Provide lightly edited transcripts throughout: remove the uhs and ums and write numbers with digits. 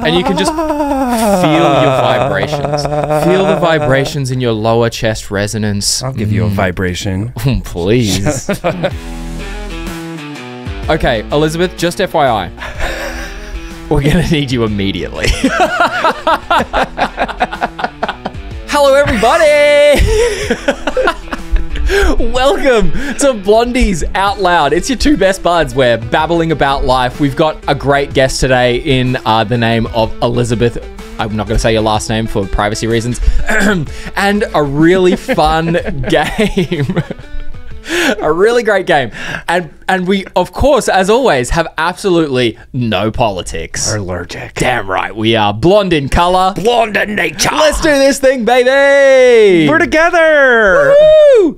And you can just feel your vibrations. Feel the vibrations in your lower chest resonance. I'll give you a vibration. Please. Okay, Elizabeth, just FYI. We're going to need you immediately. Hello, everybody. Welcome to Blondies Out Loud. It's your two best buds. We're babbling about life. We've got a great guest today in the name of Elizabeth. I'm not going to say your last name for privacy reasons. And a really fun game. A really great game. And we, of course, as always, have absolutely no politics. We're allergic. Damn right we are. Blonde in color. Blonde in nature. Let's do this thing, baby. We're together. Woo!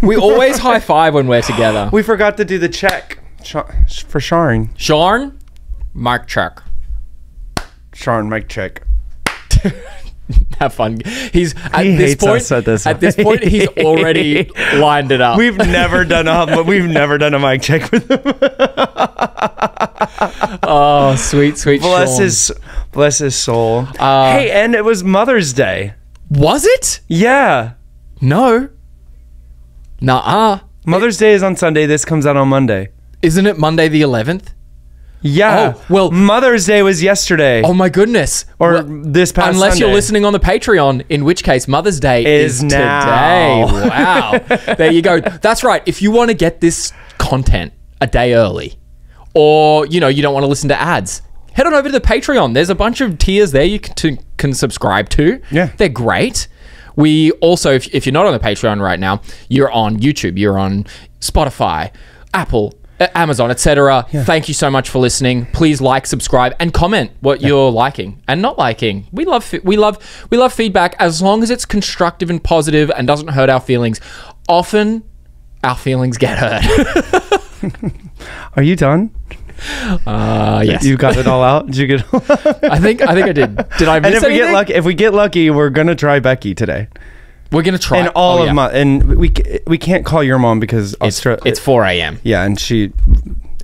We always high five when we're together. We forgot to do the check for Sharn. Sharn, mic check. Sharn, mic check. Have fun. He's at this point he's already lined it up. We've never done a mic check with him. Oh, sweet bless his soul. Hey, and it was Mother's Day. Was it? Yeah. No. Nuh-uh. Mother's Day is on Sunday. This comes out on Monday. Isn't it Monday the 11th? Yeah. Oh, well, Mother's Day was yesterday. Oh my goodness. Or this past Unless Sunday. You're listening on the Patreon, in which case Mother's Day is now. Today. Wow. There you go. That's right. If you want to get this content a day early, or you don't want to listen to ads, head on over to the Patreon. There's a bunch of tiers there you can subscribe to. Yeah. They're great. We also, if you're not on the Patreon right now, you're on YouTube, you're on Spotify, Apple, Amazon, etc. Yeah. Thank you so much for listening. Please like, subscribe, and comment what you're liking and not liking. We love feedback as long as it's constructive and positive and doesn't hurt our feelings. Often, our feelings get hurt. Are you done? Yes. You got it all out? Did you get it all out? I think I did. Did I miss anything? If we get lucky, we're gonna try Becky today. We're gonna try. And we can't call your mom because it's 4 a.m. Yeah, and she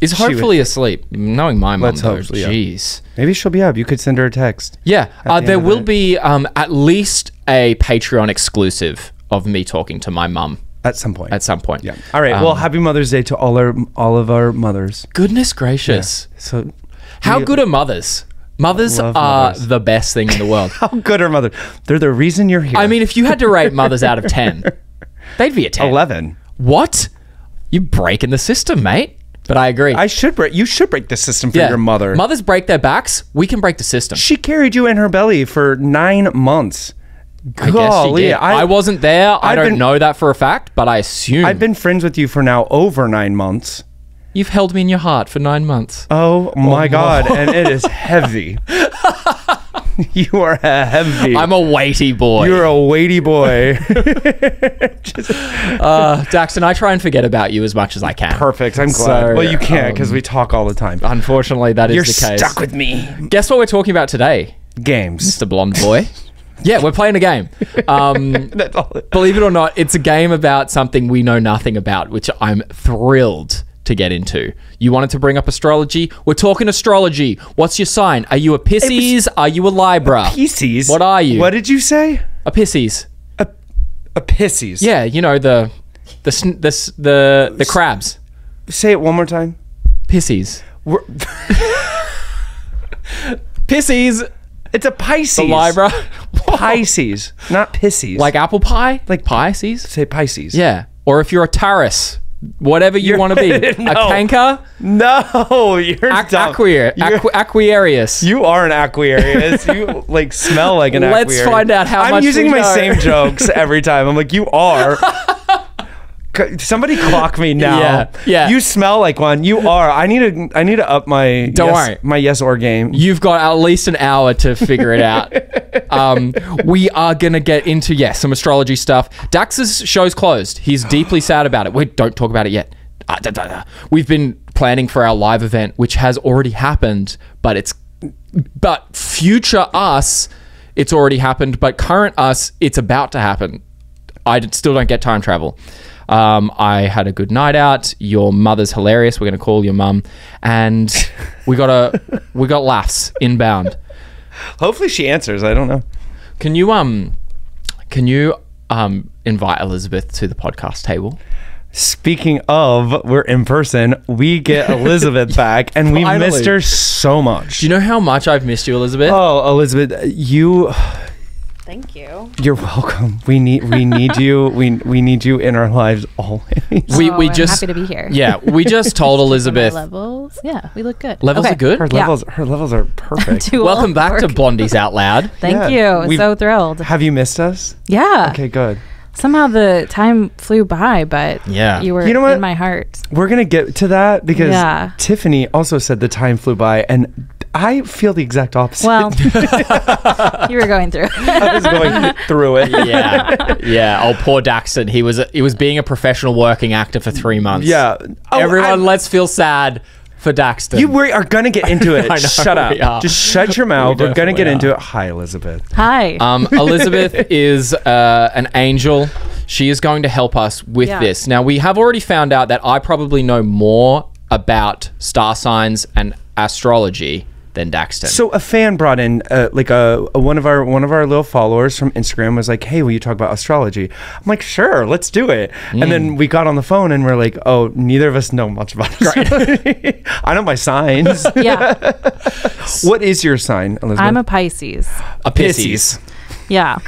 is hopefully asleep. Knowing my mom, though, hope, yeah. Jeez. Maybe she'll be up. You could send her a text. Yeah, there will be at least a Patreon exclusive of me talking to my mum. At some point. Yeah. All right. Well, happy Mother's Day to all of our mothers. Goodness gracious. Yeah. So, how good are mothers? Mothers are the best thing in the world. How good are mothers? They're the reason you're here. I mean, if you had to rate mothers out of 10, they'd be a 10. 11. What? You're breaking the system, mate. But I agree. You should break the system for your mother. Mothers break their backs. We can break the system. She carried you in her belly for 9 months. I guess she did. I wasn't there. I don't know that for a fact, but I assume. I've been friends with you for now over 9 months. You've held me in your heart for 9 months. Oh my God. And it is heavy. You are heavy. I'm a weighty boy. You're a weighty boy. Daxton, I try and forget about you as much as I can. Perfect. I'm glad. Well, you can't because we talk all the time. Unfortunately, that is the case. You're stuck with me. Guess what we're talking about today? Games. Mr. Blonde Boy. Yeah, we're playing a game. Believe it or not, it's a game about something we know nothing about, which I'm thrilled to get into. You wanted to bring up astrology? We're talking astrology. What's your sign? Are you a Pisces? Are you a Libra? Pisces? What are you? What did you say? A Pisces. A Pisces? Yeah, the crabs. Say it one more time. Pisces. Pisces. It's a Pisces. The Libra. Pisces, not Pisces. Like apple pie? Like Pisces? Say Pisces. Yeah. Or if you're a Taurus, whatever you want to be. No. A Canker? No, you're dumb. Aquarius. You are an Aquarius. You like smell like an Aquarius. Let's find out how much I'm using my same jokes every time. I'm like, you are. Somebody clock me now. Yeah. You smell like one. You are. I need to up my my yes or game. You've got at least an hour to figure it out. We are gonna get into some astrology stuff. Dax's show's closed. He's deeply sad about it. Wait, don't talk about it yet. We've been planning for our live event, which has already happened, but future us, it's already happened, but current us, it's about to happen. I still don't get time travel. I had a good night out. Your mother's hilarious. We're going to call your mum. And we got laughs inbound. Hopefully she answers. I don't know. Can you invite Elizabeth to the podcast table? Speaking of, we're in person. We get Elizabeth back, and we Finally. missed her so much. Do you know how much I've missed you, Elizabeth? Oh, Elizabeth, Thank you. you're welcome. We need you. We need you in our lives always. We I'm just happy to be here. Yeah, we just told My Elizabeth. levels. Yeah, we look good. Levels Okay. are good. Her levels are perfect. Too Welcome old back to for- Blondies Out Loud. Thank Yeah, you. we've- So thrilled. Have you missed us? Yeah. Okay, good. Somehow the time flew by, but Yeah. you were You know what? in my heart. We're gonna get to that because Yeah. Tiffany also said the time flew by, and I feel the exact opposite. Well, you were going through. I was going through it. Yeah. Oh, poor Daxton. He was being a professional working actor for 3 months. Yeah. Oh, Everyone, let's feel sad for Daxton. We are gonna get into it. I know, Shut we are. up. Just shut your mouth. We We're gonna get definitely into it. Hi, Elizabeth. Hi. Elizabeth is an angel. She is going to help us with Yeah. this. Now, we have already found out that I probably know more about star signs and astrology than Daxton. So a fan brought in one of our little followers from Instagram was like, "Hey, will you talk about astrology?" I'm like, "Sure, let's do it." And then we got on the phone and we're like, "Oh, neither of us know much about astrology." I know my signs. Yeah. What is your sign, Elizabeth? I'm a Pisces. a Pisces. Yeah.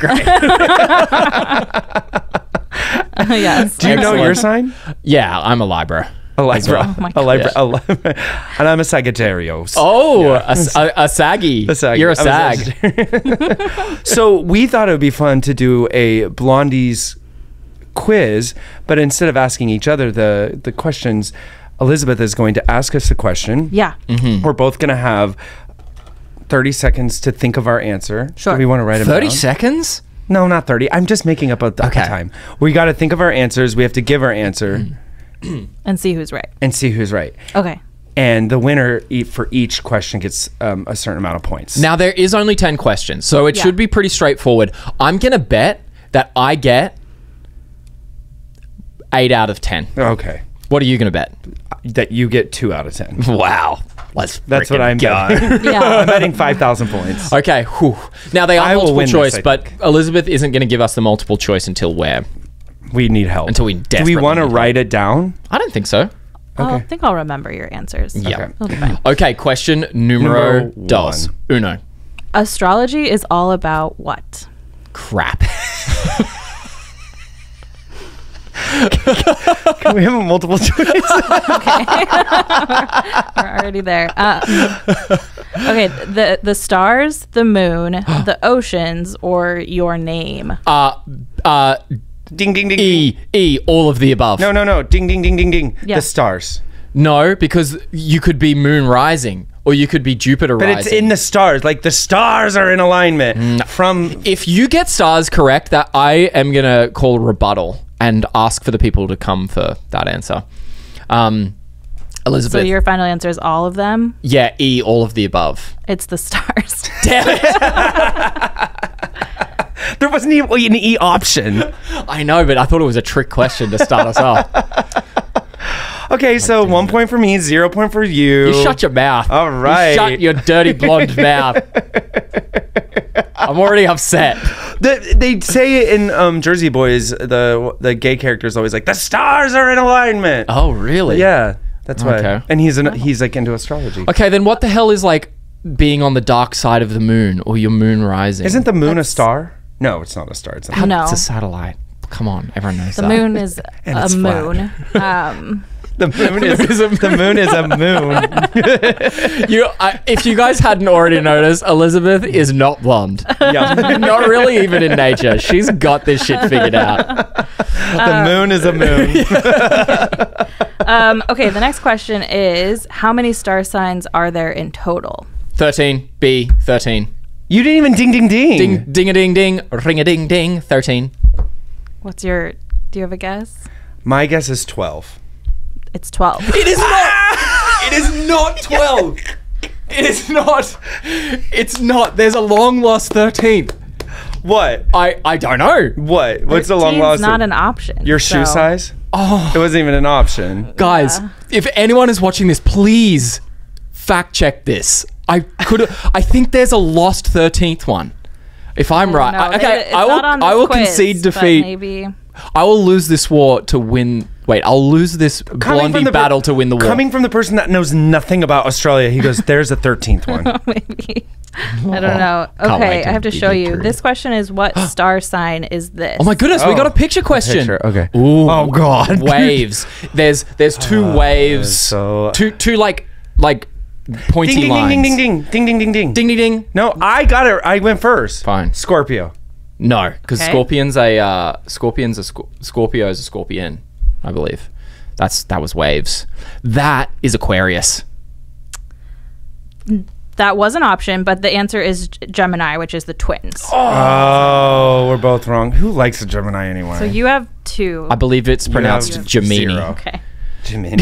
Yes. Do you know Excellent. your sign? Yeah, I'm a Libra. A Libra. Oh my a Libra. God. A Libra. And I'm a Sagittarius. Oh, a saggy. A Sag. You're a I'm sag. Sagittarius. So we thought it would be fun to do a Blondies quiz, but instead of asking each other the questions, Elizabeth is going to ask us a question. Yeah. We're both going to have 30 seconds to think of our answer. Sure. Do we want to write them 30 down? seconds? No, not 30. I'm just making up a Okay. time. We got to think of our answers. We have to give our answer And see who's right. and see who's right. Okay. And the winner for each question gets a certain amount of points. Now, there is only 10 questions, so it Yeah. should be pretty straightforward. I'm going to bet that I get 8 out of 10. Okay. What are you going to bet? That you get 2 out of 10. Wow. Let's That's what frickin' I'm go. betting. Yeah. I'm betting 5,000 points. Okay. Whew. Now, they are I will multiple win this, choice, I but think. Elizabeth isn't going to give us the multiple choice until where? We need help. Until we Do we desperately want to need write it down? I don't think so. I think I'll remember your answers. Yeah. Okay. It'll be fine. Okay, question numero Numero dos. Uno. Astrology is all about what? Crap. Can we have a multiple choice? We're already there. Okay, the stars, the moon, the oceans, or your name. Ding, ding, ding, ding. E, all of the above. No. Ding, ding, ding, ding, ding. Yeah. The stars. No, because you could be moon rising or you could be Jupiter But rising. it's in the stars. Like the stars are in alignment. From If you get stars correct, that I am going to call a rebuttal and ask for the people to come for that answer. So Elizabeth. your final answer is all of them? Yeah, E, all of the above. It's the stars. Damn it. there wasn't even an E option. I know, but I thought it was a trick question to start us off. Okay, so 1 point for me, 0 point for you. You shut your mouth. All right. You shut your dirty blonde mouth. I'm already upset. They say it in Jersey Boys. The gay character is always like, the stars are in alignment. Oh, really? Yeah, that's why. Okay. And he's like into astrology. Okay, then what the hell is like being on the dark side of the moon or your moon rising? Isn't the moon a star? No, it's not a star. It's not. No. It's a satellite. Come on, everyone knows The that. moon is And a it's flat. moon. The moon is the moon is a moon. If you guys hadn't already noticed, Elizabeth is not blonde. Yeah. Not really even in nature. She's got this shit figured out. The moon is a moon. Okay, the next question is, how many star signs are there in total? 13, B, 13. You didn't even ding ding ding. Ding, ding a ding ding, ring a ding ding, 13. Do you have a guess? My guess is 12. It's 12. It is not. It is not 12. It is not. It's not. There's a long lost 13th. What? I don't know. What? What's the long 13's lost? not an option. Your shoe so- size? Oh, It wasn't even an option. guys, if anyone is watching this, please fact check this. I think there's a lost 13th one. If I'm right. No, Okay, it's not on this I will quiz, concede but defeat. Maybe. I will lose this war to win. Wait, I'll lose this blondie battle to win the war. Coming from the person that knows nothing about Australia, he goes, there's a 13th one. Maybe. I don't know. Can't wait Okay, to I have to be show you. through. This question is, what star sign is this? Oh my goodness, we got a picture question. Picture, okay. Ooh, Oh, God. Waves. There's two waves. so- Two like pointy Ding, ding, lines. ding, ding, ding, ding, ding, ding, ding. Ding ding ding. No, I got it. I went first. Fine. Scorpio. No, because Okay. Scorpio's a scorpion, I believe. That was waves. That is Aquarius. That was an option, but the answer is Gemini, which is the twins. Oh, we're both wrong. Who likes a Gemini anyway? So you have 2. I believe it's pronounced have Gemini. 0. Okay. Gemini.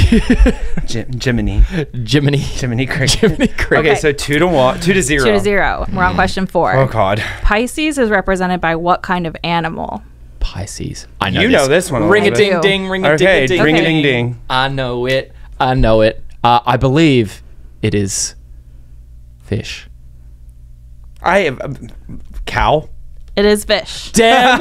Gemini. Gemini. Gemini cricket. Gemini cricket. Okay, so 2 to 0. 2 to 0. We're on question 4. Oh, God. Pisces is represented by what kind of animal? Pisces. I know You know this one a Ring a little bit. ding ding, ring a Okay, ding ding. ring a ding ding. I know it. I know it. I believe it is fish. I have cow. It is fish. Damn.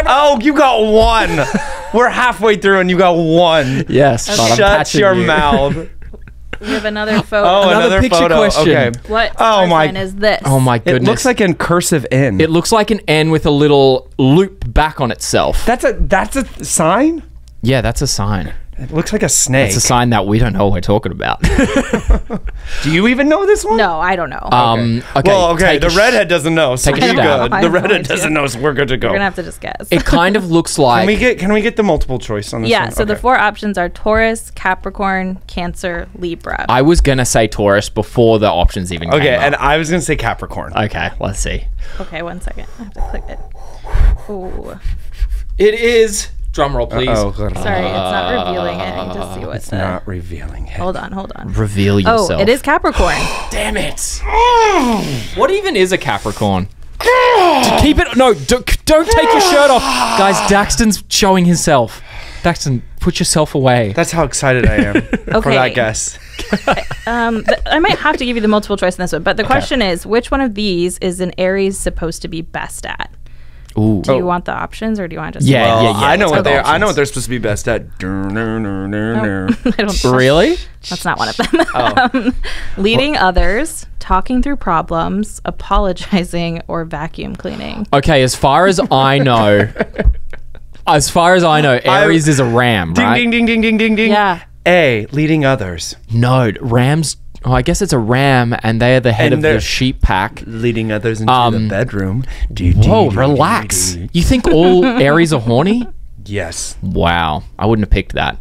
Oh, you got 1. We're halfway through and you got 1. Yes. but I'm Shut catching your you. mouth. We have another photo. Oh, another picture photo. question. Okay. What Oh star my- sign is this? Oh my It goodness. looks like in cursive N. It looks like an N with a little loop back on itself. That's a sign? Yeah, that's a sign. It looks like a snake. It's a sign that we don't know what we're talking about. Do you even know this one? No, I don't know. Okay. Well, okay. take The a redhead doesn't know, so take we're a stab. good. I The have no redhead idea. doesn't know, so we're good to go. We're gonna have to just guess. It kind of looks like. Can we get the multiple choice on this Yeah, one? so the Okay. 4 options are Taurus, Capricorn, Cancer, Libra. I was gonna say Taurus before the options even came Okay, up. and I was gonna say Capricorn. Okay, let's see. Okay, 1 second. I have to click it. Ooh. It is. Drum roll, please. Oh, Sorry, it's not revealing it. I need to see what's not revealing it. Hold on. Reveal yourself. Oh, it is Capricorn. Damn it. What even is a Capricorn? Keep it. No, don't take your shirt off. Guys, Daxton's showing himself. Daxton, put yourself away. That's how excited I am for Okay. that guess. I might have to give you the multiple choice in this one, but the question is, which one of these is an Aries supposed to be best at? Ooh. Do you want the options, or do you want to just Yeah, Well, I know let's what go they're. the I know what options. they're supposed to be best at. I don't, Really? that's not one of them. Leading others, talking through problems, apologizing, or vacuum cleaning. Okay, as far as I know, Aries is a ram, Ding right? ding ding ding ding ding ding. Yeah. A, leading others. No, rams. Oh, I guess it's a ram, and they are the head And of the they're- sheep pack. Leading others into the bedroom. Whoa, relax. You think all Aries are horny? Yes. Wow, I wouldn't have picked that.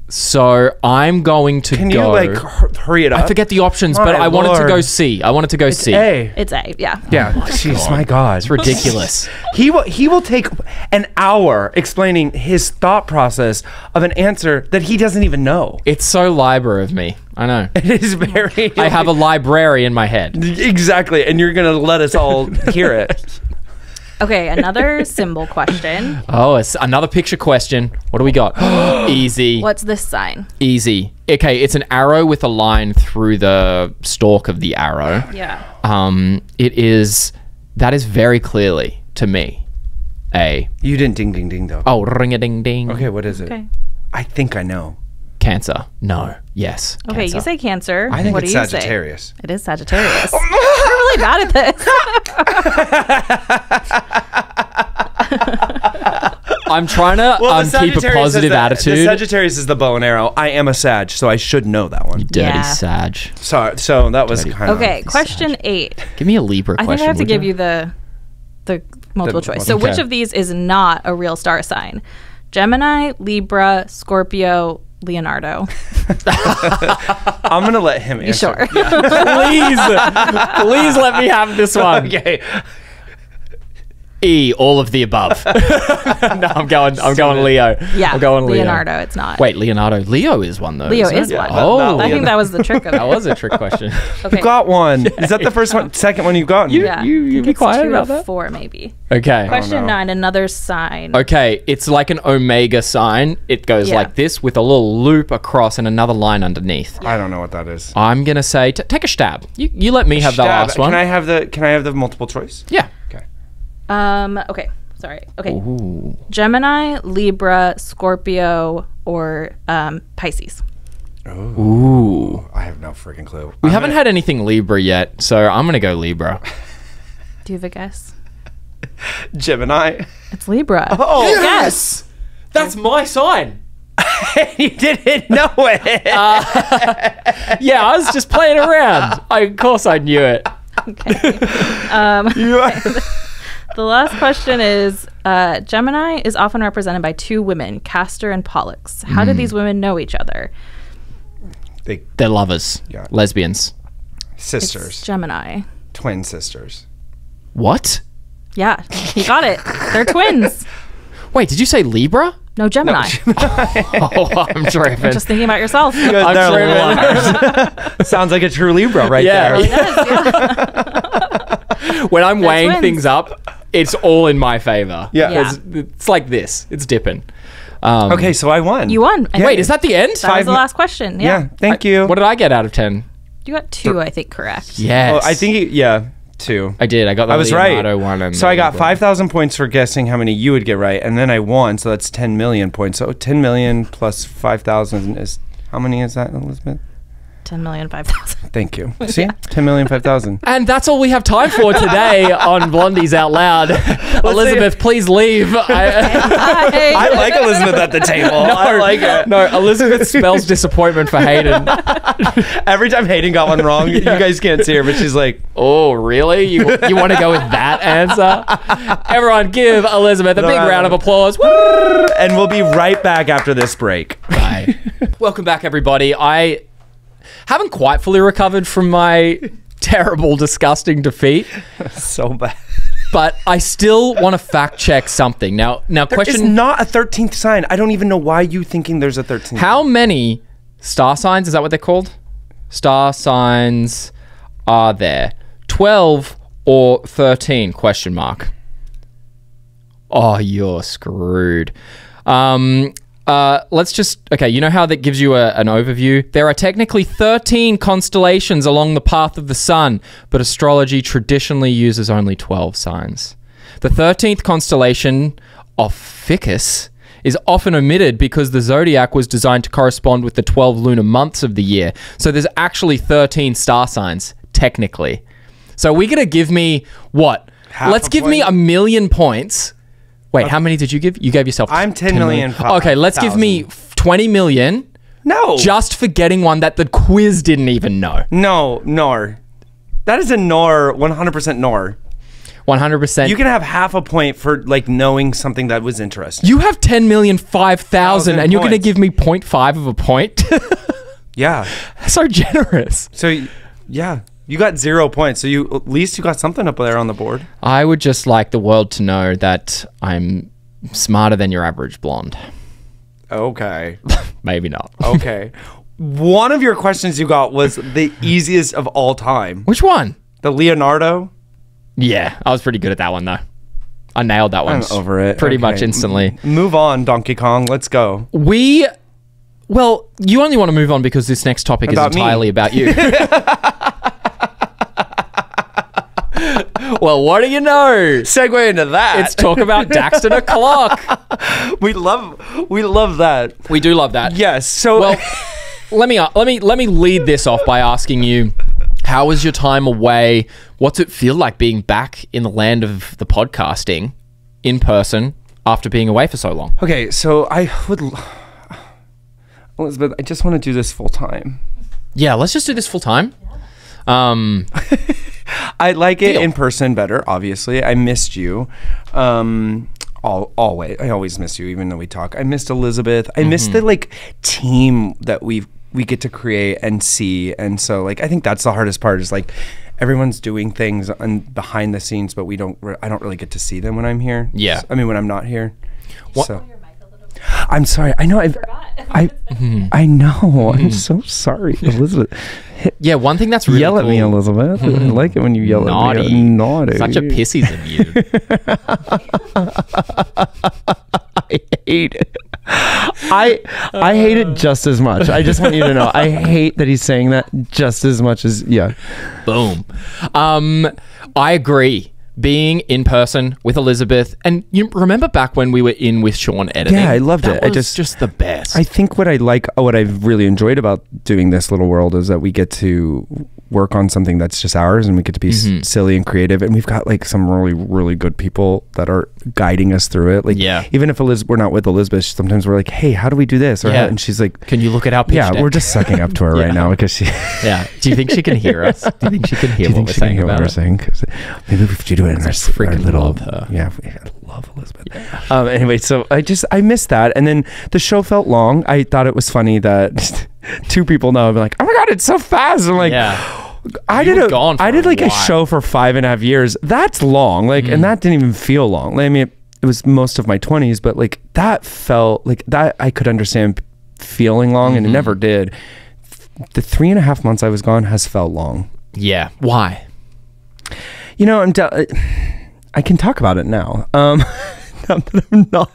So I'm going to Can go. you like hurry it up? I forget the options, but My I wanted to go Lord. C. I wanted to go C. A. It's A, yeah. Yeah. Jeez, my God. It's ridiculous. He will take an hour explaining his thought process of an answer that he doesn't even know. It's so Libra of me. I know. It is very. I have a library in my head. Exactly, and you're gonna let us all hear it. Okay, another symbol question. Oh, it's another picture question. What do we got? Easy. What's this sign? Easy. Okay, it's an arrow with a line through the stalk of the arrow. Yeah. That is very clearly to me a. You didn't ding ding ding though. Oh, ring a ding ding. Okay, what is it? Okay. I think I know. Cancer. No. Yes. Okay, Cancer. you say Cancer. I think what it's do you Sagittarius. say? It is Sagittarius. You're really bad at this. I'm trying to keep a positive The attitude. Sagittarius is the bow and arrow. I am a Sag, so I should know that one. Dirty Yeah. Sag. So that was kind of Okay, question 8. Give me a Libra I question. think I have to would give you the multiple choice. So Okay. which of these is not a real star sign? Gemini, Libra, Scorpio, Leonardo. I'm gonna let him You answer. sure? Please let me have this one. Okay. E, all of the above. No, I'm going Leo. Yeah, I'm going Leo. Leonardo, it's not. Wait, Leonardo. Leo is one though. Leo isn't is it? one. Oh, I think that was the trick of it. that was a trick question. Okay. You got one. Is that the first one? Second one you've gotten? Yeah. you be It's quiet 2 about of that. 4 maybe. Okay. Question 9, another sign. Okay, it's like an omega sign. It goes Yeah. like this with a little loop across and another line underneath. I don't know what that is. I'm gonna say, take a stab. You let me have the Stab. last one. Can I have the multiple choice? Yeah. Okay. Okay. Sorry. Okay. Ooh. Gemini, Libra, Scorpio, or Pisces. Ooh. I have no freaking clue. We haven't had anything Libra yet, so I'm gonna go Libra. Do you have a guess? Gemini. It's Libra. Oh, Yes! That's my sign. you didn't know it. Yeah, I was just playing around. Of course I knew it. Okay. You are- The last question is, Gemini is often represented by 2 women, Castor and Pollux. How do these women know each other? They're lovers. Yeah. Lesbians. sisters. It's Gemini. Twin sisters. What? Yeah, you got it. They're twins. Wait, did you say Libra? No, Gemini. Oh, I'm tripping. Just thinking about yourself. They're I'm lovers. Sounds like a true Libra right Yeah. there. When I'm weighing twins. things up, it's all in my favor. Yeah. Yeah. It's like this. It's dipping. Okay, so I won. You won. And Wait, is that the end? that was the last question. Yeah, Yeah. thank you. What did I get out of 10? You got 2, I think, correct. Yes. Well, I think, yeah, 2. I did. I got the I was Leonardo right. one. And So the I got Libra. 5,000 points for guessing how many you would get right, and then I won, so that's 10 million points. So 10 million plus 5,000 is, how many is that, Elizabeth? 10,005,000. Thank you. See? 10 million, 5,000. And that's all we have time for today on Blondies Out Loud. Elizabeth, please leave. I like Elizabeth at the table. I like it. No, Elizabeth spells disappointment for Hayden. Every time Hayden got one wrong, you guys can't see her, but she's like, Oh, really? You want to go with that answer? Everyone, give Elizabeth a big round of applause. Woo! and we'll be right back after this break. Bye. Welcome back, everybody. I haven't quite fully recovered from my terrible, disgusting defeat, So bad. but I still want to fact check something. Now, There is question: not a 13th sign. I don't even know why you thinking there's a 13th. how many star signs? Is that what they're called? Star signs are there? 12 or 13? Question mark. Oh, you're screwed. Let's just, okay, you know how that gives you an overview? There are technically 13 constellations along the path of the sun, but astrology traditionally uses only 12 signs. The 13th constellation, Ophiuchus, is often omitted because the zodiac was designed to correspond with the 12 lunar months of the year. So there's actually 13 star signs, technically. So we're going to give me, what? Half Let's a give me point? 1,000,000 points. Wait, how many did you give? You gave yourself I'm 10 million. Okay, let's give me 20 million No. just for getting one that the quiz didn't even know. No, nor. That is a nor, 100% nor. 100%. You can have half a point for like knowing something that was interesting. You have 10,005,000 and you're going to points. give me 0.5 of a point? Yeah. So generous. So yeah, you got 0 points. So you at least you got something up there on the board. I would just like the world to know that I'm smarter than your average blonde. Okay. Maybe not. Okay. One of your questions you got was the easiest of all time. Which one? The Leonardo. Yeah, I was pretty good at that one though. I nailed that one. I'm over it. Pretty Okay. much instantly. Move on, Donkey Kong. Let's go. Well, you only want to move on because this next topic is About me. entirely about you. Well, what do you know? Segue into that. It's talk about Daxton o'clock. we love that. We do love that. Yes. So Well, let me lead this off by asking you, how was your time away? What's it feel like being back in the land of the podcasting in person after being away for so long? okay, so Elizabeth, I just want to do this full time. Yeah, let's just do this full time. I like it Deal. in person better, obviously. I missed you. Always. I always miss you, even though we talk. I missed Elizabeth. I missed the like team that we get to create and see. And so like I think that's the hardest part is like everyone's doing things behind the scenes, but I don't really get to see them when I'm here. Yeah. I mean, when I'm not here. What? So. I'm sorry. I know. I know. I'm so sorry, Elizabeth. Yeah, one thing that's really yell at cool. me, Elizabeth. I like it when you yell Naughty. at me. Naughty. Such a pissy's of you. I hate it. I hate it just as much. I just want you to know. I hate that he's saying that just as much as Boom. I agree. Being in person with Elizabeth, and you remember back when we were in with Sean editing? Yeah, I loved it. That was just the best. I think what I've really enjoyed about doing this little world is that we get to work on something that's just ours, and we get to be silly and creative, and we've got like some really, really good people that are guiding us through it. Like, even if we're not with Elizabeth, sometimes we're like, hey, how do we do this? And she's like, can you look at our pitch deck? We're just sucking up to her right now because she do you think she can hear us? Do you think she can hear what we're saying about it? Maybe we should do it in our little love her. I love Elizabeth. Anyway, so I missed that, and then the show felt long. I thought it was funny that two people now have been like, oh my god, it's so fast. I'm like, I did a show for 5.5 years. That's long. Like, and that didn't even feel long. I mean, it was most of my 20s, but like that felt like that I could understand feeling long, and it never did. The 3.5 months I was gone has felt long. Yeah. Why? You know, I can talk about it now. Not that I'm not.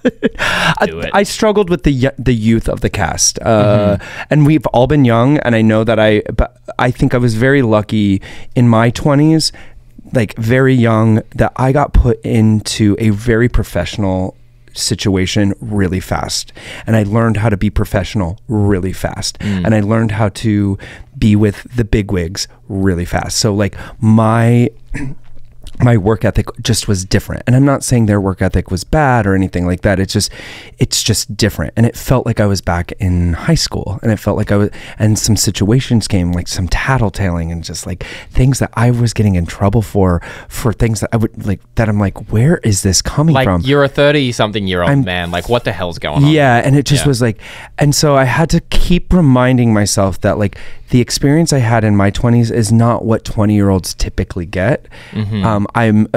I struggled with the youth of the cast, and we've all been young. And I know that but I think I was very lucky in my 20s, like very young, that I got put into a very professional situation really fast, and I learned how to be professional really fast, and I learned how to be with the bigwigs really fast. So like my work ethic just was different, and I'm not saying their work ethic was bad or anything like that. It's just different, and it felt like I was back in high school, and it felt like and some situations came, like some tattletaling and just like things that I was getting in trouble for things that I would like, that I'm like, where is this coming from? Like, you're a 30-something-year-old man. Like, what the hell's going on? Yeah, and it just was like, and so I had to keep reminding myself that like the experience I had in my 20s is not what 20-year-olds typically get. I'm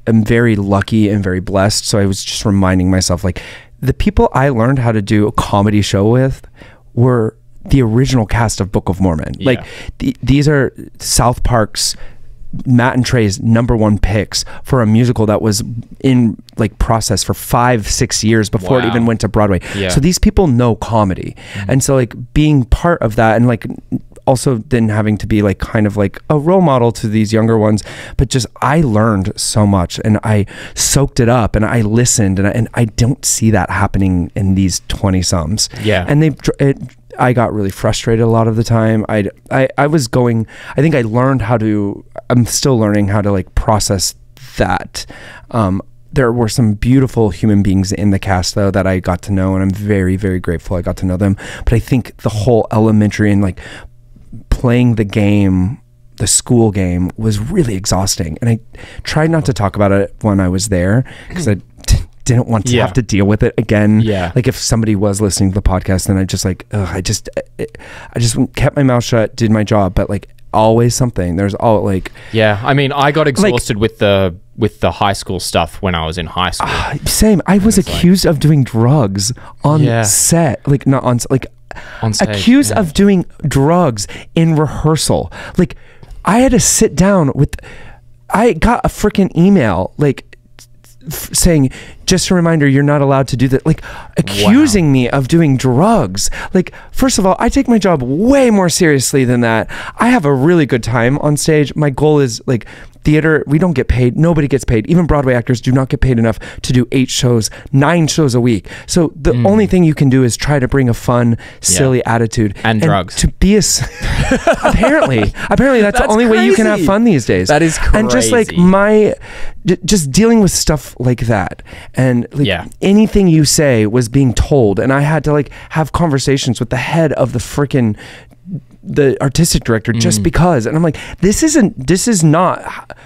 very lucky and very blessed. So I was just reminding myself, like, the people I learned how to do a comedy show with were the original cast of Book of Mormon. Yeah. Like, these are South Park's, Matt and Trey's #1 picks for a musical that was in like process for 5-6 years before it even went to Broadway. Yeah. So these people know comedy. And so like being part of that, and like also then having to be like kind of like a role model to these younger ones, but just I learned so much, and I soaked it up, and I listened, and I don't see that happening in these 20-someths. Yeah. And I got really frustrated a lot of the time. I think I learned I'm still learning how to like process that. There were some beautiful human beings in the cast though that I got to know, and I'm very, very grateful I got to know them. But I think the whole elementary and like playing the game, the school game, was really exhausting. And I tried not to talk about it when I was there, because I didn't want to have to deal with it again. Yeah. Like if somebody was listening to the podcast, then I just like, I just kept my mouth shut, did my job, but like always something. There's all like, I mean, I got exhausted with the high school stuff when I was in high school. Same. I was accused of doing drugs on set, like not on, like on stage, accused of doing drugs in rehearsal. Like I had to sit down I got a freaking email like saying, just a reminder, you're not allowed to do that, like accusing me of doing drugs. Like, first of all, I take my job way more seriously than that. I have a really good time on stage. My goal is like theater, we don't get paid. Nobody gets paid. Even Broadway actors do not get paid enough to do 8 shows, 9 shows a week. So the only thing you can do is try to bring a fun, silly attitude. And drugs. To be apparently that's the only way you can have fun these days. That is crazy. And just like just dealing with stuff like that. And like anything you say was being told. And I had to like have conversations with the head of the artistic director just because. And I'm like, this is not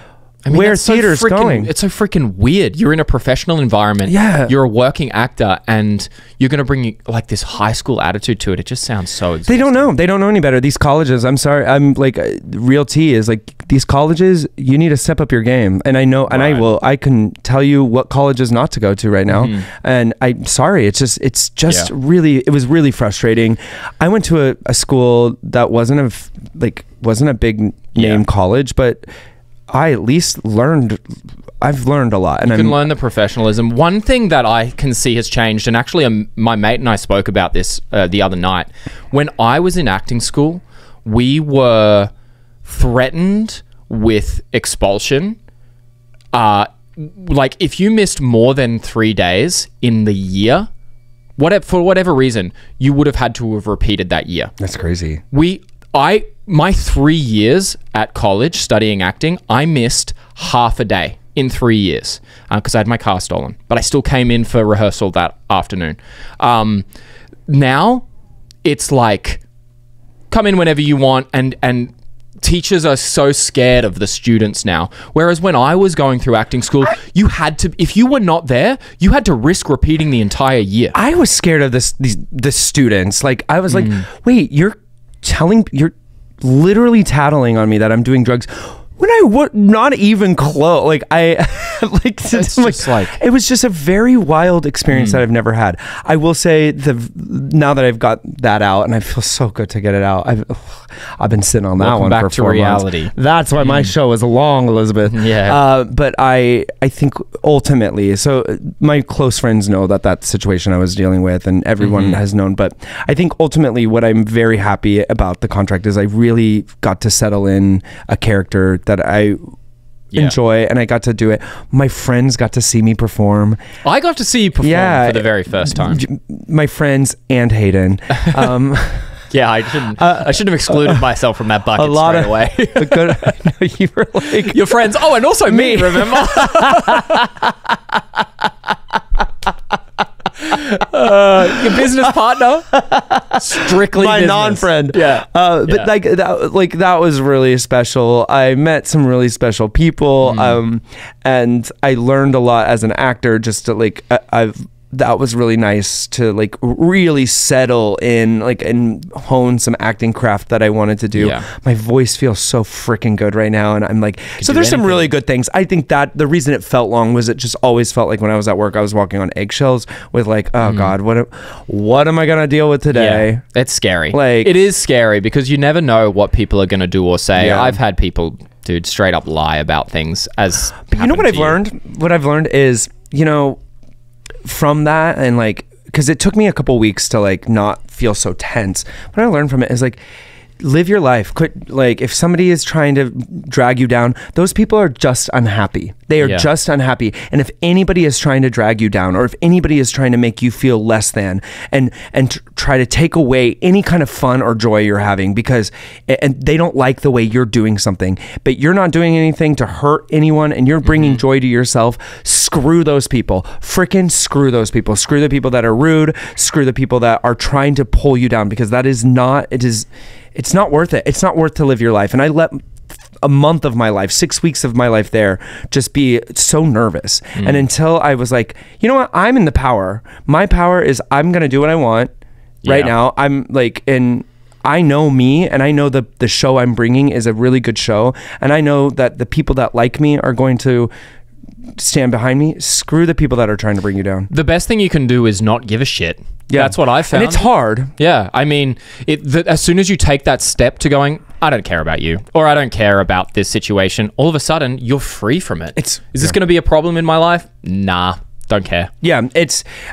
I mean, where that's so theater's going. It's so freaking weird. You're in a professional environment. Yeah. You're a working actor, and you're going to bring like this high school attitude to it. It just sounds so exhausting. They don't know. They don't know any better. These colleges, I'm sorry. I'm like, real tea is like, these colleges, you need to step up your game. And I know, and I can tell you what colleges not to go to right now. And I'm sorry. It's just really, it was really frustrating. I went to a school that wasn't a big name college, but I at least I've learned a lot. And you can learn the professionalism. One thing that I can see has changed, and actually my mate and I spoke about this the other night. When I was in acting school, we were threatened with expulsion. Like if you missed more than 3 days in the year, for whatever reason, you would have had to have repeated that year. That's crazy. My 3 years at college studying acting, I missed half a day in 3 years because I had my car stolen, but I still came in for rehearsal that afternoon. Now it's like, come in whenever you want, and teachers are so scared of the students now. Whereas when I was going through acting school, you had to, if you were not there, you had to risk repeating the entire year. I was scared of the students. Like I was like, wait, you're literally tattling on me that I'm doing drugs when I would not even close. Like it was just a very wild experience that I've never had. I will say now that I've got that out, and I feel so good to get it out. I've been sitting on that one back for to 4 reality. months. That's why my show is long, Elizabeth. Yeah. But I think ultimately, so my close friends know that situation I was dealing with, and everyone has known. But I think ultimately, what I'm very happy about the contract is I really got to settle in a character that I enjoy, and I got to do it. My friends got to see me perform. I got to see you perform for the very first time. My friends and Hayden. Yeah, I shouldn't have excluded myself from that bucket straight away. I know you were like your friends. Oh, and also me. Remember? Your business partner, strictly my business. non-friend. Yeah, but that was really special. I met some really special people, and I learned a lot as an actor. Just to that was really nice to really settle in and hone some acting craft that I wanted to do. My voice feels so freaking good right now, and I'm like, so there's some really good things. I think that the reason it felt long was it just always felt like when I was at work I was walking on eggshells with oh God, what am I gonna deal with today? Yeah, it's scary. It is scary because you never know what people are gonna do or say. I've had people, dude, straight up lie about things as. But you know what I've learned? What I've learned is, from that, and because it took me a couple weeks to not feel so tense. What I learned from it is live your life. Quit. If somebody is trying to drag you down, those people are just unhappy. They are just unhappy. And if anybody is trying to drag you down, or if anybody is trying to make you feel less than, and try to take away any kind of fun or joy you're having, because they don't like the way you're doing something, but you're not doing anything to hurt anyone, and you're bringing joy to yourself, screw those people. Freaking screw those people. Screw the people that are rude. Screw the people that are trying to pull you down, because it's not worth it. It's not worth to live your life. And I let a month of my life, 6 weeks of my life there, just be so nervous. And until I was like, you know what? I'm in the power. My power is I'm going to do what I want right now. I'm and I know me, and I know the show I'm bringing is a really good show. And I know that the people that like me are going to stand behind me. Screw the people that are trying to bring you down. The best thing you can do is not give a shit. Yeah. That's what I found. And it's hard. Yeah. I mean, as soon as you take that step to going, I don't care about you, or I don't care about this situation, all of a sudden you're free from it. Is this going to be a problem in my life? Nah. Don't care. Yeah,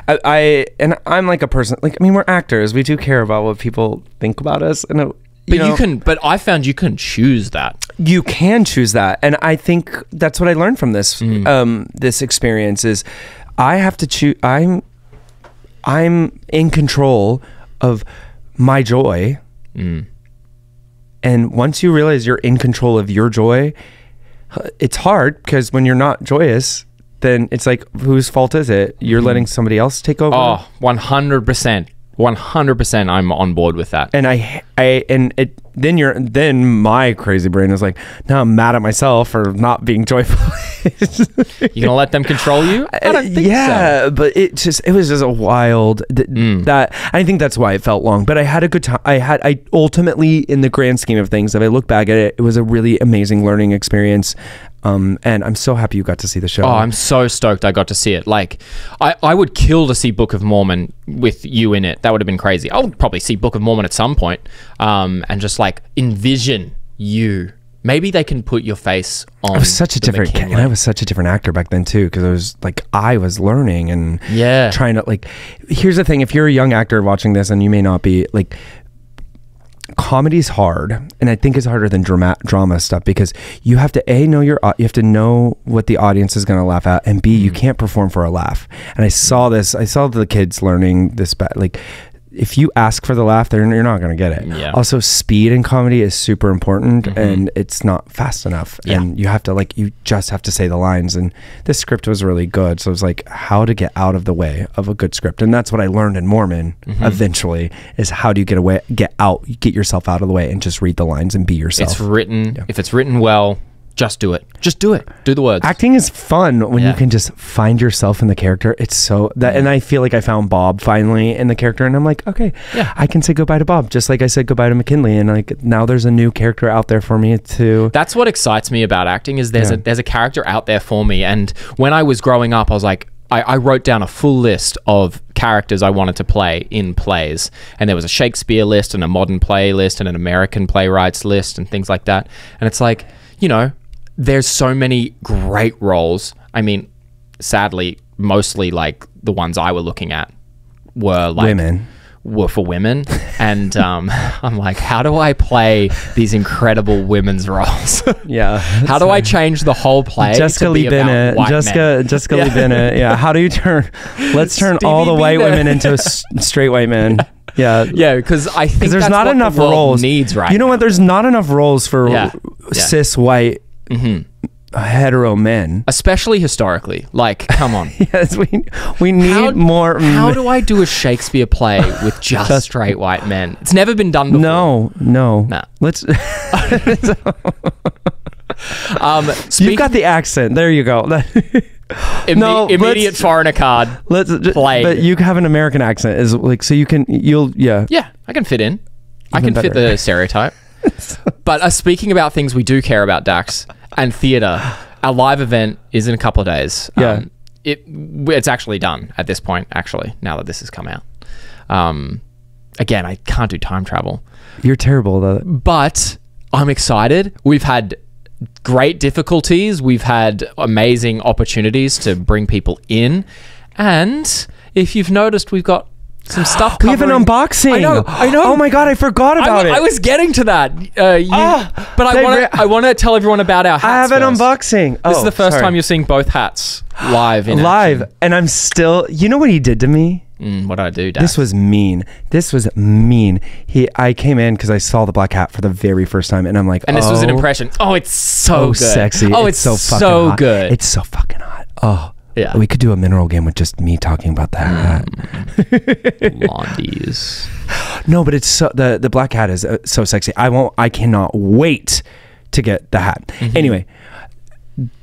I'm like a person, we're actors. We do care about what people think about us. And but I found you can choose that. You can choose that. And I think that's what I learned from this, this experience is I have to choose. I'm in control of my joy. And once you realize you're in control of your joy, it's hard, because when you're not joyous, then it's whose fault is it? You're letting somebody else take over? Oh, 100%. 100% I'm on board with that. And then my crazy brain is like, now I'm mad at myself for not being joyful. You gonna let them control you? I don't think so. But it was just a wild that I think that's why it felt long. But I had a good time. I ultimately, in the grand scheme of things, if I look back at it, it was a really amazing learning experience. And I'm so happy you got to see the show. Oh, I'm so stoked I got to see it. Like, I would kill to see Book of Mormon with you in it. That would have been crazy. I would probably see Book of Mormon at some point, and just like envision you. Maybe they can put your face on. I was such a different, and I was such a different actor back then too, because I was learning and trying to like. Here's the thing: if you're a young actor watching this, and you may not be, like, comedy's hard, and I think it's harder than drama stuff, because you have to you have to know what the audience is going to laugh at, and B, you can't perform for a laugh. And I saw the kids learning this, like, if you ask for the laugh, you're not going to get it. Yeah. Also, speed in comedy is super important, and it's not fast enough. Yeah. And you have to, like, you just have to say the lines. And this script was really good. So it was like how to get out of the way of a good script. And that's what I learned in Mormon eventually, is how do you get yourself out of the way and just read the lines and be yourself. It's written, if it's written well, just do it. Just do it. Do the words. Acting is fun when you can just find yourself in the character. It's so that, and I feel like I found Bob finally in the character, and I'm like, okay, I can say goodbye to Bob, just like I said goodbye to McKinley, and like now there's a new character out there for me too. That's what excites me about acting, is there's a character out there for me. And when I was growing up, I was like, I wrote down a full list of characters I wanted to play in plays, and there was a Shakespeare list and a modern play list and an American playwrights list and things like that. And it's like, you know, there's so many great roles. I mean, sadly, mostly like the ones I were looking at were like were for women, and I'm like, how do I play these incredible women's roles? How do I change the whole play? Jessica Lee Bennett, Jessica Lee Bennett. Yeah, how do you let's turn all the white women into straight white men. Yeah, because I think there's not enough roles. Needs right. You know what? There's not enough roles for cis white hetero men, especially historically. Like, come on. Yes, we need more. How do I do a Shakespeare play with just straight white men? It's never been done before. No. Let's. You've got the accent. There you go. Immediate foreigner card. Play. But you have an American accent, is like, so you can. Yeah, I can fit in. I can fit the stereotype. But speaking about things we do care about, Dax, and theatre, our live event is in a couple of days. It's actually done at this point, actually, now that this has come out. Again, I can't do time travel. You're terrible though. But I'm excited. We've had great difficulties. We've had amazing opportunities to bring people in. And if you've noticed, we've got some stuff covering. We have an unboxing. I know. Oh my God, I forgot about it. I was getting to that. But I want to tell everyone about our hats. I have an unboxing. This is the first time you're seeing both hats live in action. And I'm still, you know what he did to me? What did I do, Dad? This was mean. I came in because I saw the black hat for the very first time, and I'm like, and this was an impression. Oh, it's so good. Sexy. Oh, it's so fucking hot. Good. It's so fucking hot. Oh. Yeah. We could do a mineral game with just me talking about that hat. Blondies. No, but it's so, the black hat is so sexy. I cannot wait to get the hat. Anyway,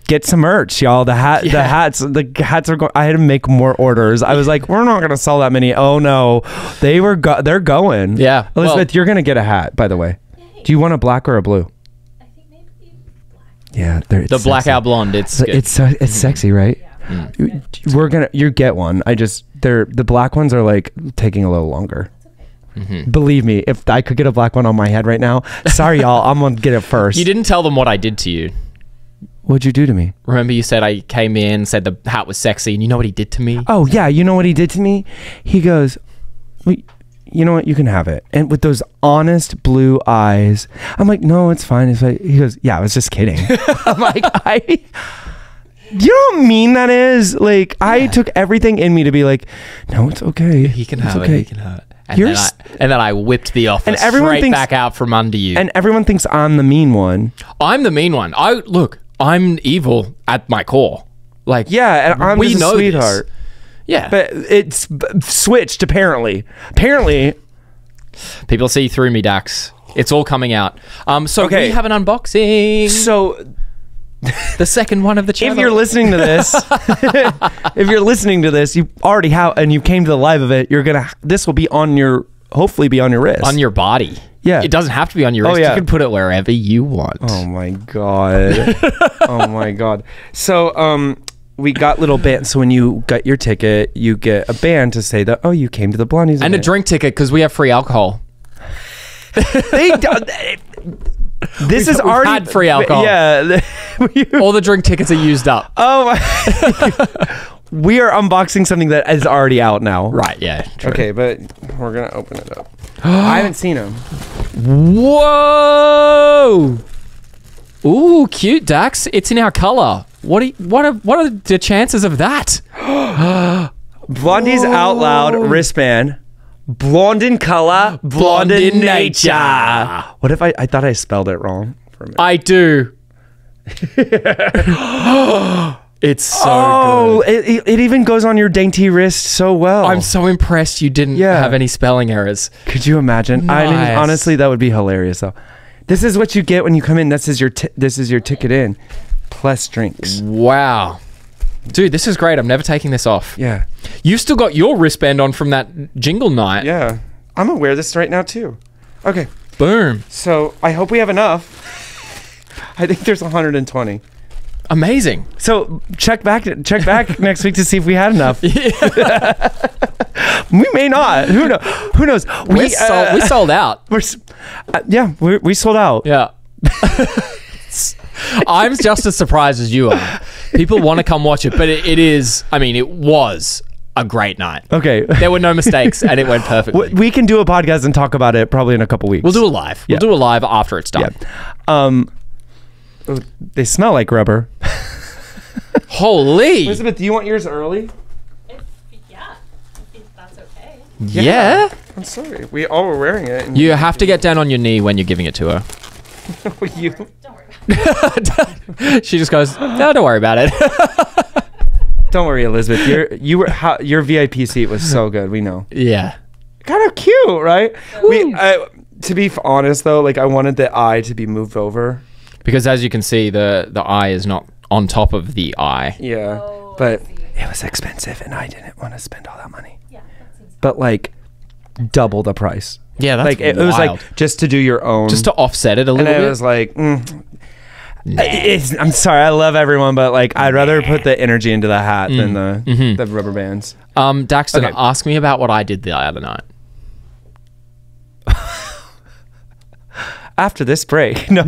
get some merch, y'all. The hats are going. I had to make more orders. I was like, we're not gonna sell that many. Oh no, they're going. Yeah, Elizabeth, you're gonna get a hat, by the way. Yay. Do you want a black or a blue? I think maybe black. Yeah, the blackout blonde. It's good. It's sexy, right? Yeah. You get one. The black ones are like taking a little longer. Believe me, if I could get a black one on my head right now, sorry y'all, I'm gonna get it first. You didn't tell them what I did to you. What'd you do to me? Remember you said I came in, said the hat was sexy, and you know what he did to me? Oh yeah, you know what he did to me? He goes, well, you know what, you can have it. And with those honest blue eyes, I'm like, no, it's fine. It's like, he goes, yeah, I was just kidding. I'm like, you know how mean that is? Like, I took everything in me to be like, no, it's okay. He can have it. He can have it. And then I whipped the offer straight back out from under you. And everyone thinks I'm the mean one. I'm the mean one. I'm evil at my core. Like, yeah, and I'm just a sweetheart. This. Yeah. But it's switched, apparently. Apparently. People see through me, Dax. It's all coming out. So Okay. we have an unboxing. So The second one of the channel. if you're listening to this, you already have, and you came to the live of it, this will be hopefully be on your wrist. on your body. Yeah. It doesn't have to be on your wrist. yeah. You can put it wherever you want. Oh my God. Oh my God. So, we got little bands. So when you get your ticket, you get a band to say that, oh, you came to the Blondies And a event. drink ticket because we have free alcohol. This is We've already had free alcohol. Yeah. All the drink tickets are used up. Oh my. We are unboxing something that is already out now. Right, yeah. True. Okay, but we're going to open it up. I haven't seen them. Whoa! Ooh, cute, Dax. It's in our color. What are the chances of that? Blondies Out Loud wristband. Blonde in color, blonde in nature. What if I thought I spelled it wrong for a minute? I do. It's so good. It even goes on your dainty wrist so well. I'm so impressed you didn't have any spelling errors. Could you imagine? I mean, Nice. honestly, that would be hilarious though. This is what you get when you come in. This is your ticket in, plus drinks. Wow. Dude, this is great. I'm never taking this off. Yeah. You've still got your wristband on from that jingle night. Yeah. I'm gonna wear this right now too. Okay. Boom. So I hope we have enough. I think there's 120. Amazing. So check back next week to see if we had enough. We may not. Who knows? We sold out. We sold out. Yeah. I'm just as surprised as you are. People want to come watch it, but it was a great night. Okay. There were no mistakes and it went perfectly. We can do a podcast and talk about it probably in a couple weeks. We'll do a live. Yeah. We'll do a live after it's done. Yeah. They smell like rubber. Holy. Elizabeth, do you want yours early? If that's okay. Yeah. I'm sorry. We all were wearing it. And You have to get down on your knee when you're giving it to her. you. Don't worry about it. She just goes, no, don't worry about it. Don't worry, Elizabeth. Your VIP seat was so good. We know. Yeah. Kind of cute, right? To be honest though, like I wanted the eye to be moved over. Because as you can see, the eye is not on top of the eye. Yeah, Oh, but I see. it was expensive, and I didn't want to spend all that money. Yeah, that seems But like, double the price. Yeah, that's Like it was like just to do your own, just to offset it a little and bit. I was like, I'm sorry, I love everyone, but like I'd rather put the energy into the hat than the rubber bands. Daxton, Okay. ask me about what I did the other night. After this break, no.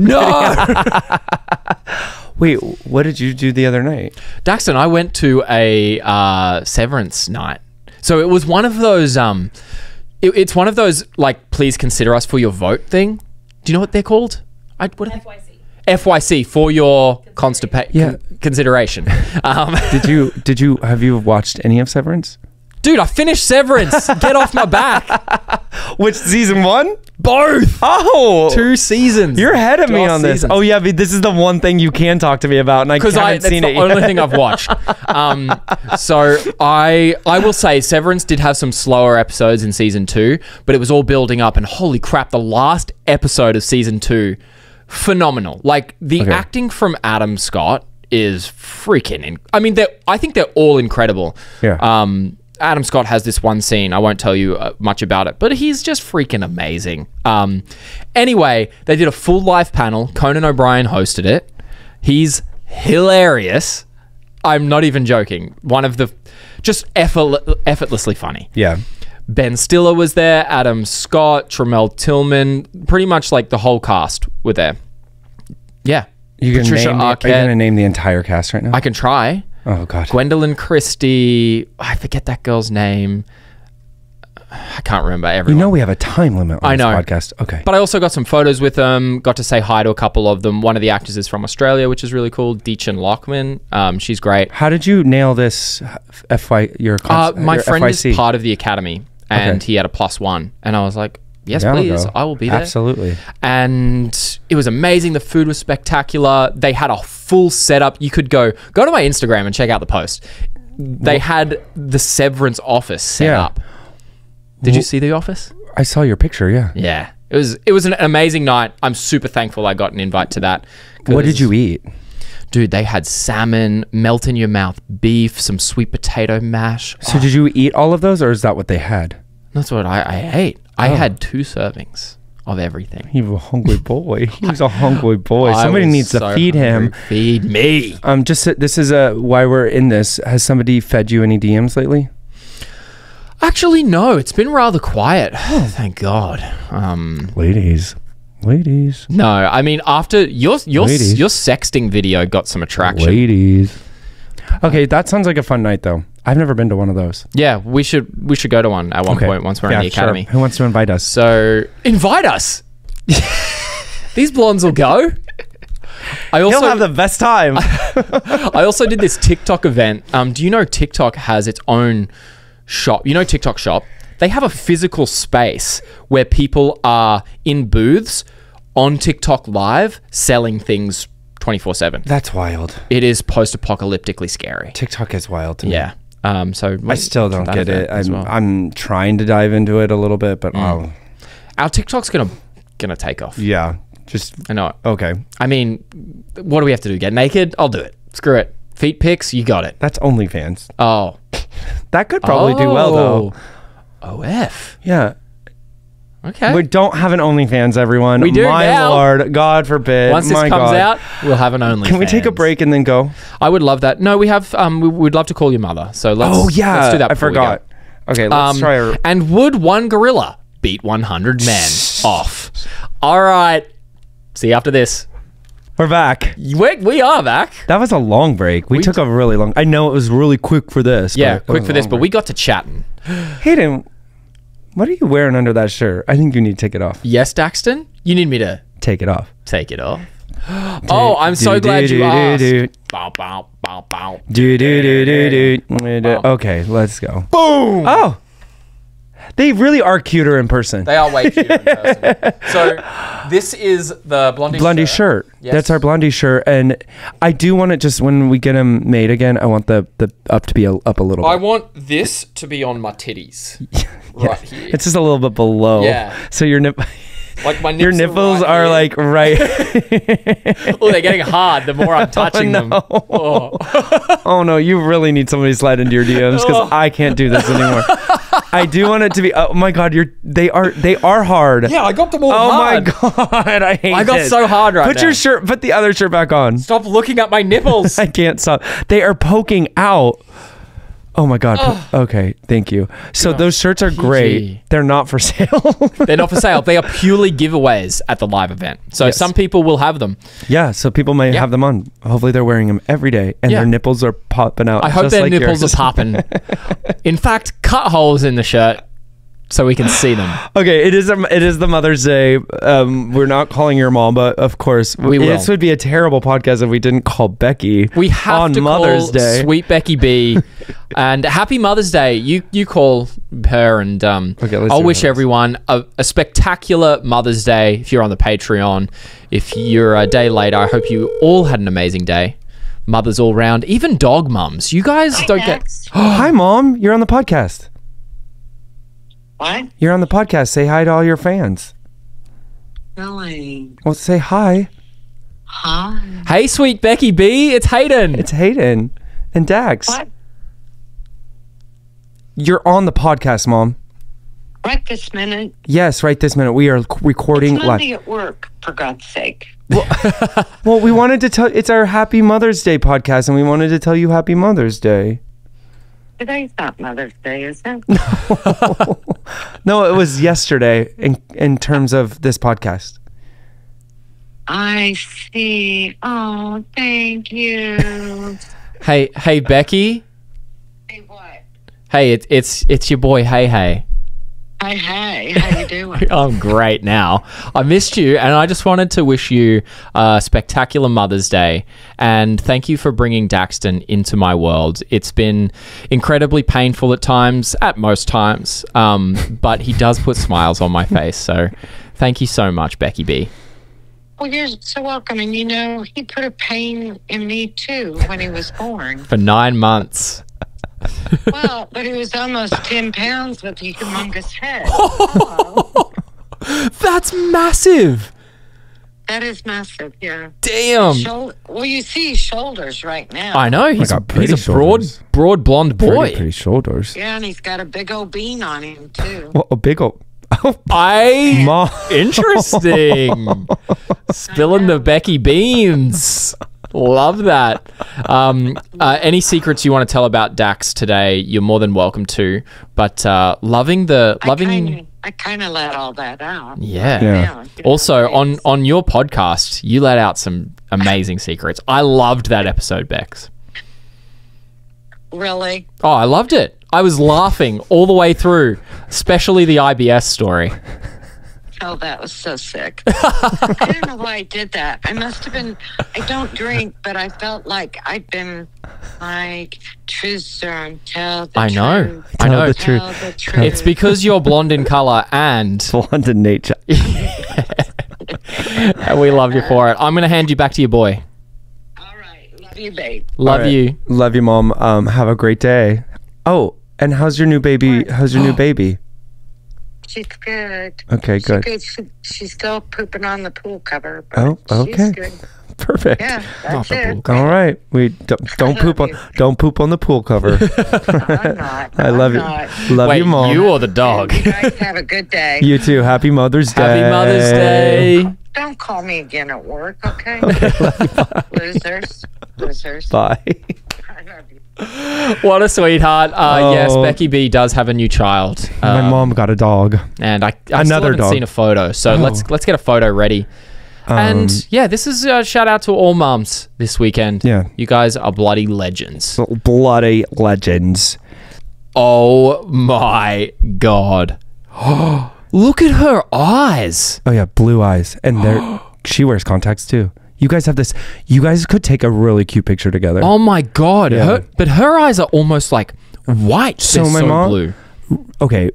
Wait, what did you do the other night? Daxton, I went to a severance night. So it was one of those, it's one of those, like, please consider us for your vote thing. Do you know what they're called? What are they? FYC. FYC, for your consideration. Have you watched any of Severance? Dude, I finished Severance. Get off my back. Which season 1? Both. Oh, 2 seasons. you're ahead of me Joss on this. seasons. Oh yeah, but this is the one thing you can talk to me about, and I haven't That's seen the it yet. only thing I've watched. So I will say Severance did have some slower episodes in season 2, but it was all building up, and holy crap, the last episode of season 2, phenomenal. Like the acting from Adam Scott is freaking. I think they're all incredible. Yeah. Adam Scott has this one scene. I won't tell you much about it, but he's just freaking amazing. Anyway, they did a full live panel. Conan O'Brien hosted it. He's hilarious. I'm not even joking. One of the just effortlessly funny. Yeah. Ben Stiller was there. Adam Scott, Tramell Tillman, pretty much like the whole cast were there. Yeah. Are you Patricia going Arquette. to name the entire cast right now? I can try. Oh God. Gwendolyn Christie. I forget that girl's name. I can't remember everyone. You know we have a time limit on I know. this podcast. Okay. But I also got some photos with them. Got to say hi to a couple of them. One of the actors is from Australia, which is really cool. Deechan Lockman. She's great. How did you nail this my friend your FYC? is part of the academy, and he had a +1, and I was like, yes, There we please, go. I will be there. Absolutely. And it was amazing. The food was spectacular. They had a full setup. You could go to my Instagram and check out the post. They had the Severance office set up. Did you see the office? I saw your picture. Yeah. Yeah. It was an amazing night. I'm super thankful I got an invite to that. What did you eat? Dude, they had salmon, melt in your mouth beef, some sweet potato mash. So did you eat all of those, or is that what they had? That's what I ate. I had 2 servings of everything. He was a hungry boy. He was a hungry boy. Somebody needs to feed him. Feed me. This is why we're in this. Has somebody fed you any DMs lately? Actually, no. It's been rather quiet. Thank God. Ladies. No, I mean, after your sexting video got some attraction. Ladies. Okay, that sounds like a fun night though. I've never been to one of those. Yeah, we should go to one at one point once we're in the academy. Sure. Who wants to invite us? So invite us. These blondes will go. He'll have the best time. I also did this TikTok event. Do you know TikTok has its own shop? You know TikTok Shop? They have a physical space where people are in booths on TikTok Live selling things 24/7. That's wild. It is post-apocalyptically scary. TikTok is wild to me. Yeah. So I still don't get it. I'm trying to dive into it a little bit, but our TikTok's gonna take off. Yeah. Just I know. Okay. I mean, what do we have to do? Get naked? I'll do it. Screw it. Feet pics? You got it. That's OnlyFans. Oh. That could probably do well though. OF. Yeah. Okay. We don't have an OnlyFans, everyone. We do My now. Lord, God forbid. Once this comes out, we'll have an OnlyFans. Can we take a break and then go? I would love that. No, we have. We'd love to call your mother. So let's. Oh yeah, let's do that. I forgot. Okay, let's try. And would one gorilla beat 100 men off? All right. See you after this. We're back. We are back. That was a long break. We took a really long. I know it was really quick for this. Yeah, quick for this, but we got to chatting. Hayden, what are you wearing under that shirt? I think you need to take it off. Yes, Daxton? You need me to take it off. Take it off. Oh, I'm so glad you asked. Bow, bow, bow, bow. Okay, let's go. Boom! Oh, they really are cuter in person. They are way cuter in person. So this is the Blondie shirt. Yes. That's our Blondie shirt, and I do want it just when we get them made again. I want the up to be up a little bit. I want this to be on my titties. Right here. It's just a little bit below. Yeah. So your like my your nipples are like right. Oh, they're getting hard the more I'm touching them. Oh. Oh no, you really need somebody to slide into your DMs because I can't do this anymore. I do want it to be. Oh my God, they are hard. Yeah, I got them all hard. Oh my God, I hate it. I got so hard right now. Put the other shirt back on. Stop looking at my nipples. I can't stop. They are poking out. Oh my God. Okay, thank you. So those shirts are great. They're not for sale. They're not for sale. They are purely giveaways at the live event. So some people will have them. Yeah, so people may have them on. Hopefully they're wearing them every day and their nipples are popping out. I hope their nipples are popping. In fact, cut holes in the shirt so we can see them. Okay, it is the Mother's Day. We're not calling your mom, but of course we will. This would be a terrible podcast if we didn't call Becky. We have on to Mother's call Day. Sweet Becky B, and happy Mother's Day. You call her, and I'll wish everyone a spectacular Mother's Day. If you're on the Patreon, if you're a day later, I hope you all had an amazing day. Mothers all round, even dog mums. You guys don't get. Hi, Mom. You're on the podcast. What? You're on the podcast. Say hi to all your fans. Really? Well, say hi. Hi. Hey, Sweet Becky B. It's Hayden. It's Hayden and Dax. What? You're on the podcast, Mom. Right this minute. Yes, right this minute. We are recording It's live. Monday at work, for God's sake. Well, we wanted to tell. It's our Happy Mother's Day podcast, and we wanted to tell you Happy Mother's Day. Today's not Mother's Day, is it? No, it was yesterday in terms of this podcast. I see. Oh, thank you. Hey, Becky. Hey, what? Hey, it's your boy. Hey. Hi. How you doing? I'm great now. I missed you, and I just wanted to wish you a spectacular Mother's Day, and thank you for bringing Daxton into my world. It's been incredibly painful at most times, but he does put smiles on my face, so thank you so much, Becky B. Well, you're so welcome. And he put a pain in me, too, when he was born. For 9 months. Well, but he was almost 10 pounds with a humongous head. Oh. That's massive. That is massive, yeah. Damn. Well, you see his shoulders right now. I know. He's a shoulders. broad blonde boy. Pretty shoulders. Yeah, and he's got a big old bean on him, too. Well, a big old... Mom. Interesting. Spilling the Becky beans. Love that. Any secrets you want to tell about Dax today, you're more than welcome to. But loving... I kind of let all that out. Yeah. Also, on your podcast, you let out some amazing secrets. I loved that episode, Bex. Really? Oh, I loved it. I was laughing all the way through, especially the IBS story. Oh, that was so sick. I don't know why I did that. I must have been... I don't drink, but I felt like I'd been like, truth serum, tell the truth. I know. Tell the truth. It's because you're blonde in color and... blonde in nature. And we love you for it. I'm going to hand you back to your boy. All right. Love you, babe. Love you. Love you, Mom. Have a great day. Oh, and how's your new baby? How's your new baby? She's good. Okay, good. She's still pooping on the pool cover. But Oh, okay. She's good. Perfect. Yeah, that's it. All right. We don't poop on the pool cover. I'm not. I love you. Love Wait, you, Mom. you or the dog? You guys have a good day. You too. Happy Mother's Day. Happy Mother's Day. Don't call me again at work, okay? Losers. Bye. I love you. What a sweetheart. Yes, Becky B does have a new child. My mom got a dog. And I still Another haven't dog. seen a photo. So let's get a photo ready. And yeah, this is a shout out to all mums this weekend. Yeah. You guys are bloody legends. Bloody legends. Oh my God. Look at her eyes. Oh yeah, blue eyes, and she wears contacts too. You guys have this. You guys could take a really cute picture together. Oh my God. Yeah. But her eyes are almost like white. So They're my so mom- blue. Okay,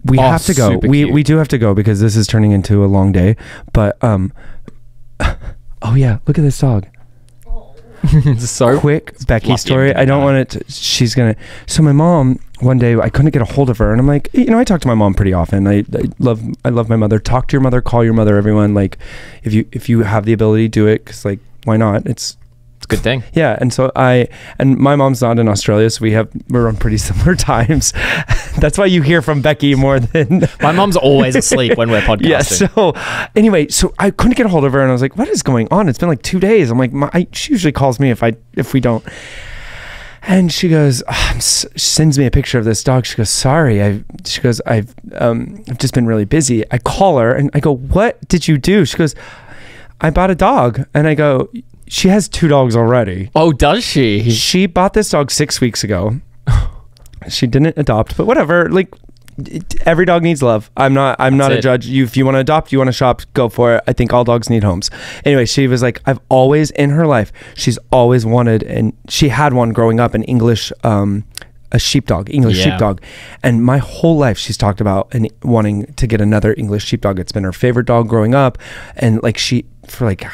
we have to go. super We cute. do have to go because this is turning into a long day. But oh yeah, look at this dog. It's so Quick Becky fluffy story. and I don't want it to, she's gonna. So my mom, one day I couldn't get a hold of her, and I'm like, I talk to my mom pretty often. I love my mother. Talk to your mother, call your mother, everyone. Like if you have the ability, do it, because like, why not? It's a good thing. Yeah, and so my mom's not in Australia, so we're on pretty similar times. That's why you hear from Becky more than My mom's always asleep when we're podcasting. yeah. So anyway, so I couldn't get a hold of her, and I was like, "What is going on? It's been like 2 days." I'm like, she usually calls me if we don't. And she goes, sends me a picture of this dog. She goes, "Sorry, I've just been really busy." I call her and I go, "What did you do?" She goes, "I bought a dog," and I go, "She has 2 dogs already." Oh, does she? She bought this dog 6 weeks ago. She didn't adopt, but whatever. Like, every dog needs love. I'm not a judge. If you want to adopt, you want to shop, go for it. I think all dogs need homes. Anyway, she was like, I've always in her life, she's always wanted, and she had one growing up, an English, a sheepdog, sheepdog. And my whole life she's talked about and wanting to get another English sheepdog. It's been her favorite dog growing up. And like for like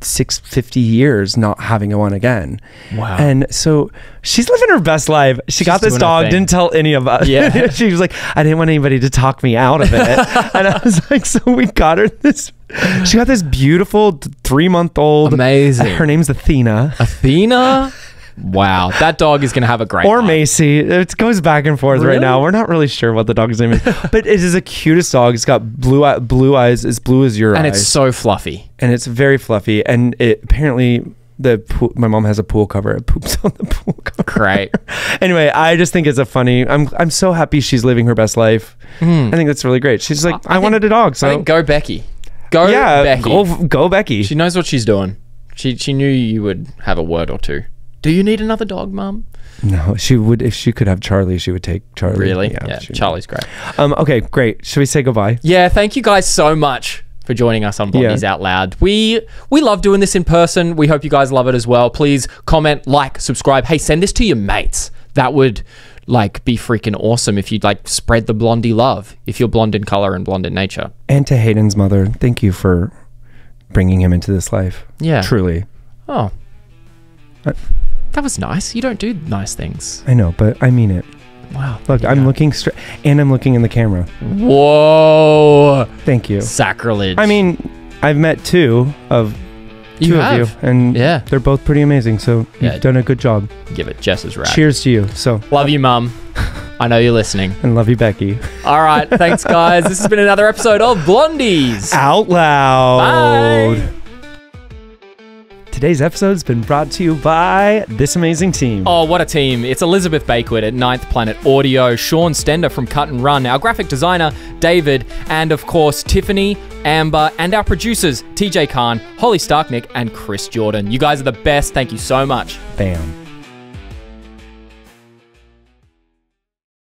50 years not having one again. Wow. And so she's living her best life. She got this dog, didn't tell any of us. Yeah. She was like, I didn't want anybody to talk me out of it. And I was like, so we got her she got this beautiful 3-month-old. Amazing. Her name's Athena. Athena? Wow, that dog is going to have a great Or life. Macy. It goes back and forth right now. We're not really sure what the dog's name is. But it is the cutest dog. It's got blue eyes, as blue as your eyes. And it's so fluffy. And it's very fluffy. And it apparently, my mom has a pool cover. It poops on the pool cover. Great. Anyway, I just think it's a funny, I'm so happy she's living her best life. I think that's really great. She's like, I wanted a dog. So I think go Becky. Becky. Go Becky. She knows what she's doing. She knew you would have a word or two. Do you need another dog, Mum? No, she would. If she could have Charlie, she would take Charlie. Really? Yeah, Charlie's great. Okay, great. Should we say goodbye? Yeah, thank you guys so much for joining us on Blondies Out Loud. We love doing this in person. We hope you guys love it as well. Please comment, like, subscribe. Hey, send this to your mates. That would like be freaking awesome if you'd like spread the Blondie love, if you're blonde in color and blonde in nature. And to Hayden's mother, thank you for bringing him into this life. Yeah. Truly. Oh. That was nice. You don't do nice things. I know, but I mean it. Wow. Look, I'm looking straight, and I'm looking in the camera. Whoa. Thank you. Sacrilege. I mean, I've met two of you, and they're both pretty amazing. So you've done a good job. Give it. Jess is right. Cheers to you. So love you, Mum. I know you're listening. And love you, Becky. All right. Thanks, guys. This has been another episode of Blondies Out Loud. Bye. Today's episode has been brought to you by this amazing team. Oh, what a team. It's Elizabeth Baquet at Ninth Planet Audio, Sean Stender from Cut+Run, our graphic designer, David, and of course, Tiffany, Amburr, and our producers, TJ Kahn, Holly Stachnik, and Chris Jordan. You guys are the best. Thank you so much. Bam.